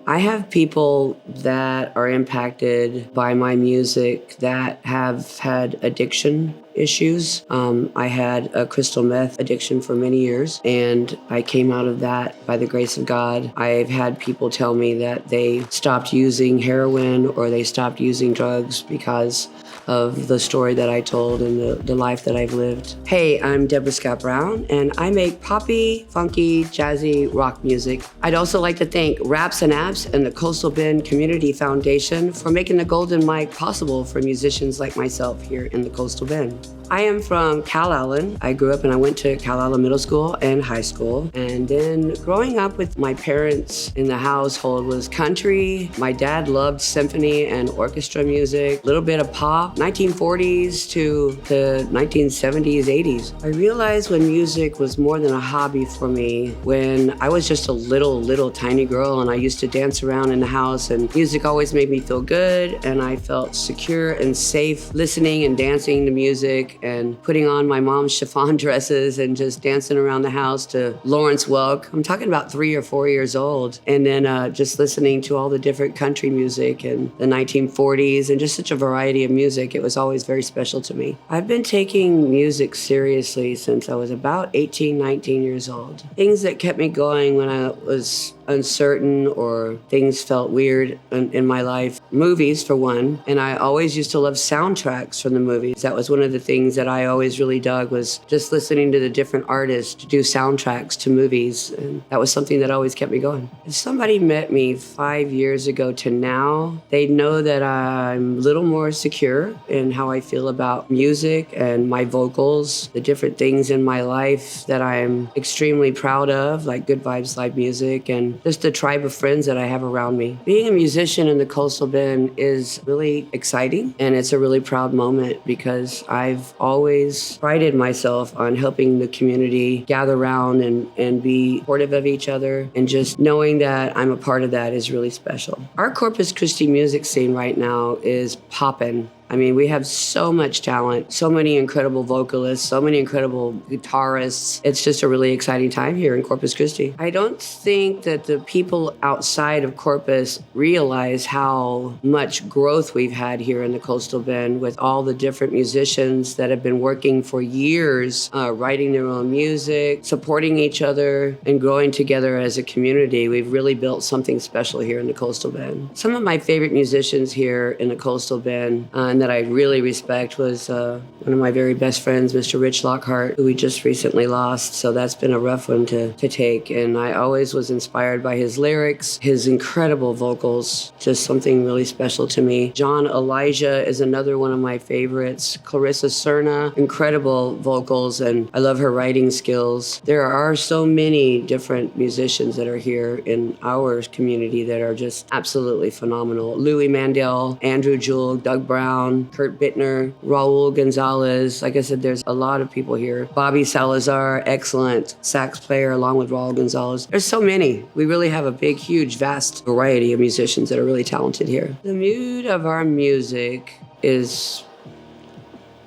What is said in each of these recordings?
I have people that are impacted by my music that have had addiction issues. I had a crystal meth addiction for many years, and I came out of that by the grace of God. I've had people tell me that they stopped using heroin or they stopped using drugs because of the story that I told and the life that I've lived. Hey, I'm Debra Scott Brown, and I make poppy, funky, jazzy rock music. I'd also like to thank Raps and Apps and the Coastal Bend Community Foundation for making the Golden Mic possible for musicians like myself here in the Coastal Bend. I am from Calallen. I grew up and I went to Calallen Middle School and high school. And then growing up with my parents in the household was country. My dad loved symphony and orchestra music, a little bit of pop, 1940s to the 1970s, 80s. I realized when music was more than a hobby for me when I was just a little tiny girl and I used to dance around in the house, and music always made me feel good, and I felt secure and safe listening and dancing to music and putting on my mom's chiffon dresses and just dancing around the house to Lawrence Welk. I'm talking about 3 or 4 years old. And then just listening to all the different country music in the 1940s and just such a variety of music. It was always very special to me. I've been taking music seriously since I was about 18, 19 years old. Things that kept me going when I was uncertain or things felt weird in my life. Movies, for one. And I always used to love soundtracks from the movies. That was one of the things that I always really dug, was just listening to the different artists do soundtracks to movies. And that was something that always kept me going. If somebody met me 5 years ago to now, they'd know that I'm a little more secure in how I feel about music and my vocals, the different things in my life that I'm extremely proud of, like Good Vibes Live Music, and just the tribe of friends that I have around me. Being a musician in the Coastal Bend is really exciting, and it's a really proud moment because I've always prided myself on helping the community gather around and be supportive of each other, and just knowing that I'm a part of that is really special. Our Corpus Christi music scene right now is poppin'. I mean, we have so much talent, so many incredible vocalists, so many incredible guitarists. It's just a really exciting time here in Corpus Christi. I don't think that the people outside of Corpus realize how much growth we've had here in the Coastal Bend with all the different musicians that have been working for years, writing their own music, supporting each other, and growing together as a community. We've really built something special here in the Coastal Bend. Some of my favorite musicians here in the Coastal Bend, that I really respect, was one of my very best friends, Mr. Rich Lockhart, who we just recently lost. So that's been a rough one to take. And I always was inspired by his lyrics, his incredible vocals, just something really special to me. John Elijah is another one of my favorites. Clarissa Cerna, incredible vocals, and I love her writing skills. There are so many different musicians that are here in our community that are just absolutely phenomenal. Louis Mandel, Andrew Jewell, Doug Brown, Kurt Bittner, Raul Gonzalez. Like I said, there's a lot of people here. Bobby Salazar, excellent sax player, along with Raul Gonzalez. There's so many. We really have a big, huge, vast variety of musicians that are really talented here. The mood of our music is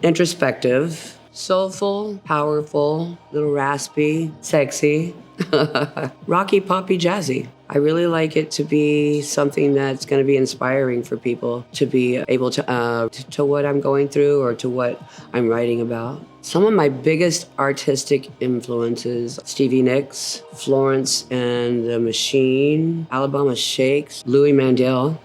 introspective, soulful, powerful, a little raspy, sexy, rocky, poppy, jazzy. I really like it to be something that's going to be inspiring for people to be able to what I'm going through or to what I'm writing about. Some of my biggest artistic influences: Stevie Nicks, Florence and the Machine, Alabama Shakes, Louis Mandel,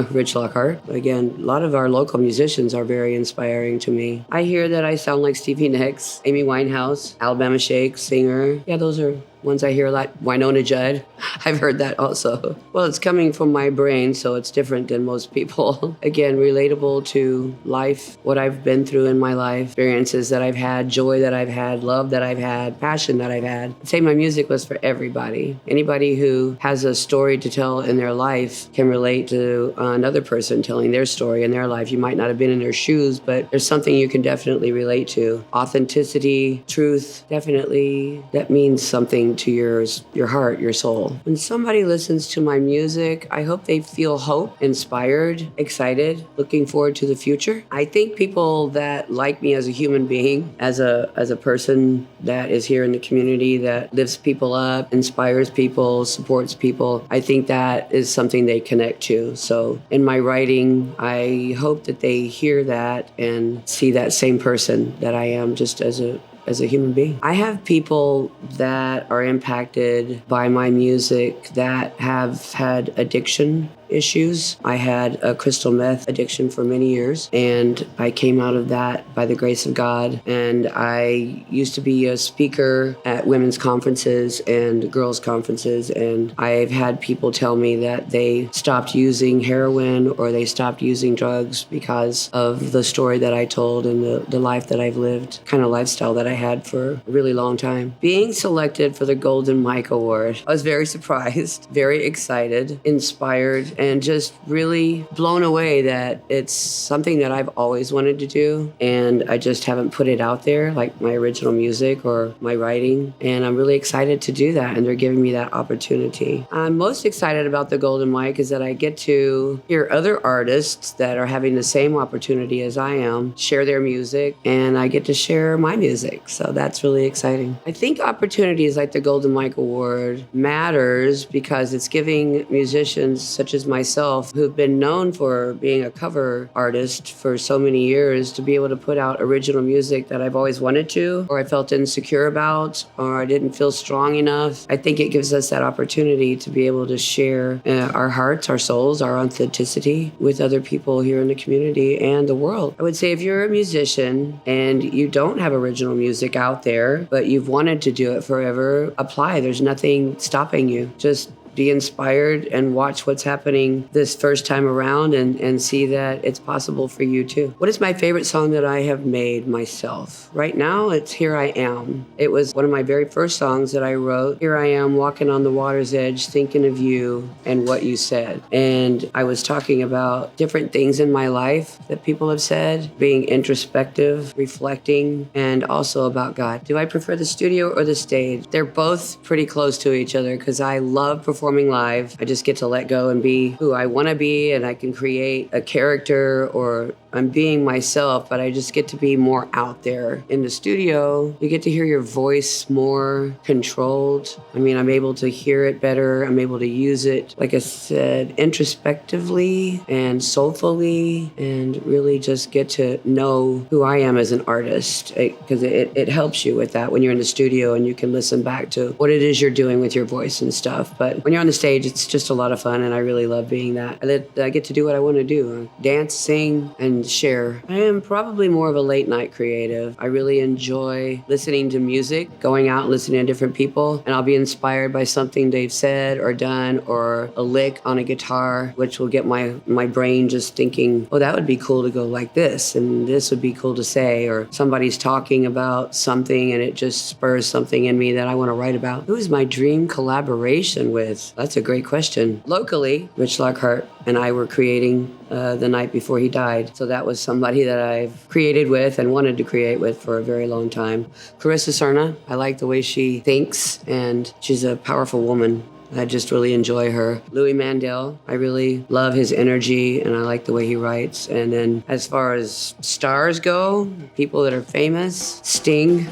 Rich Lockhart. Again, a lot of our local musicians are very inspiring to me. I hear that I sound like Stevie Nicks, Amy Winehouse, Alabama Shakes singer. Yeah, those are ones I hear a lot. Winona Judd, I've heard that also. Well, it's coming from my brain, so it's different than most people. Again, relatable to life, what I've been through in my life, experiences that I've had, joy that I've had, love that I've had, passion that I've had. I'd say my music was for everybody. Anybody who has a story to tell in their life can relate to another person telling their story in their life. You might not have been in their shoes, but there's something you can definitely relate to. Authenticity, truth, definitely, that means something to your heart, your soul. When somebody listens to my music, I hope they feel hope, inspired, excited, looking forward to the future. I think people that like me as a human being as a person that is here in the community that lifts people up, inspires people, supports people. I think that is something they connect to. So in my writing, I hope that they hear that and see that same person that I am just as a human being. I have people that are impacted by my music that have had addiction issues. I had a crystal meth addiction for many years, and I came out of that by the grace of God. And I used to be a speaker at women's conferences and girls' conferences, and I've had people tell me that they stopped using heroin or they stopped using drugs because of the story that I told and the life that I've lived, kind of lifestyle that I had for a really long time. Being selected for the Golden Mike Award, I was very surprised, very excited, inspired, and just really blown away that it's something that I've always wanted to do, and I just haven't put it out there, like my original music or my writing, and I'm really excited to do that, and they're giving me that opportunity. I'm most excited about the Golden Mike is that I get to hear other artists that are having the same opportunity as I am, share their music, and I get to share my music, so that's really exciting. I think opportunities like the Golden Mike Award matters because it's giving musicians such as myself, who've been known for being a cover artist for so many years, to be able to put out original music that I've always wanted to, or I felt insecure about, or I didn't feel strong enough. I think it gives us that opportunity to be able to share our hearts, our souls, our authenticity with other people here in the community and the world. I would say if you're a musician and you don't have original music out there, but you've wanted to do it forever, apply. There's nothing stopping you. Just be inspired and watch what's happening this first time around and see that it's possible for you too. What is my favorite song that I have made myself? Right now, it's Here I Am. It was one of my very first songs that I wrote. Here I am walking on the water's edge, thinking of you and what you said. And I was talking about different things in my life that people have said, being introspective, reflecting, and also about God. Do I prefer the studio or the stage? They're both pretty close to each other because I love performing live. I just get to let go and be who I want to be, and I can create a character, or I'm being myself, but I just get to be more out there. In the studio, you get to hear your voice more controlled. I mean, I'm able to hear it better. I'm able to use it, like I said, introspectively and soulfully, and really just get to know who I am as an artist, because it helps you with that when you're in the studio and you can listen back to what it is you're doing with your voice and stuff. But when you're on the stage, it's just a lot of fun, and I really love being that. I get to do what I want to do, dance, sing, and share. I am probably more of a late night creative. I really enjoy listening to music, going out, listening to different people, and I'll be inspired by something they've said or done, or a lick on a guitar, which will get my brain just thinking, oh, that would be cool to go like this, and this would be cool to say, or somebody's talking about something and it just spurs something in me that I want to write about. Who is my dream collaboration with? That's a great question. Locally, Rich Lockhart and I were creating the night before he died. So that was somebody that I've created with and wanted to create with for a very long time. Carissa Serna, I like the way she thinks, and she's a powerful woman. I just really enjoy her. Louis Mandel, I really love his energy, and I like the way he writes. And then as far as stars go, people that are famous, Sting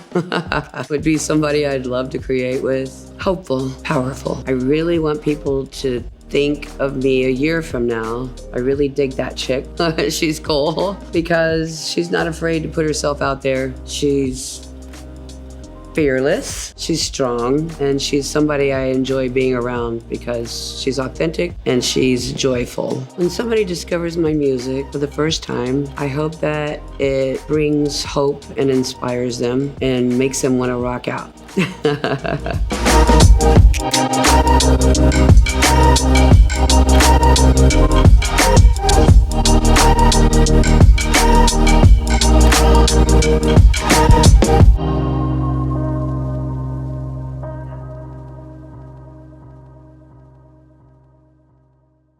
would be somebody I'd love to create with. Hopeful, powerful. I really want people to think of me a year from now. I really dig that chick. She's cool because she's not afraid to put herself out there. She's fearless, she's strong, and she's somebody I enjoy being around because she's authentic and she's joyful. When somebody discovers my music for the first time, I hope that it brings hope and inspires them and makes them want to rock out.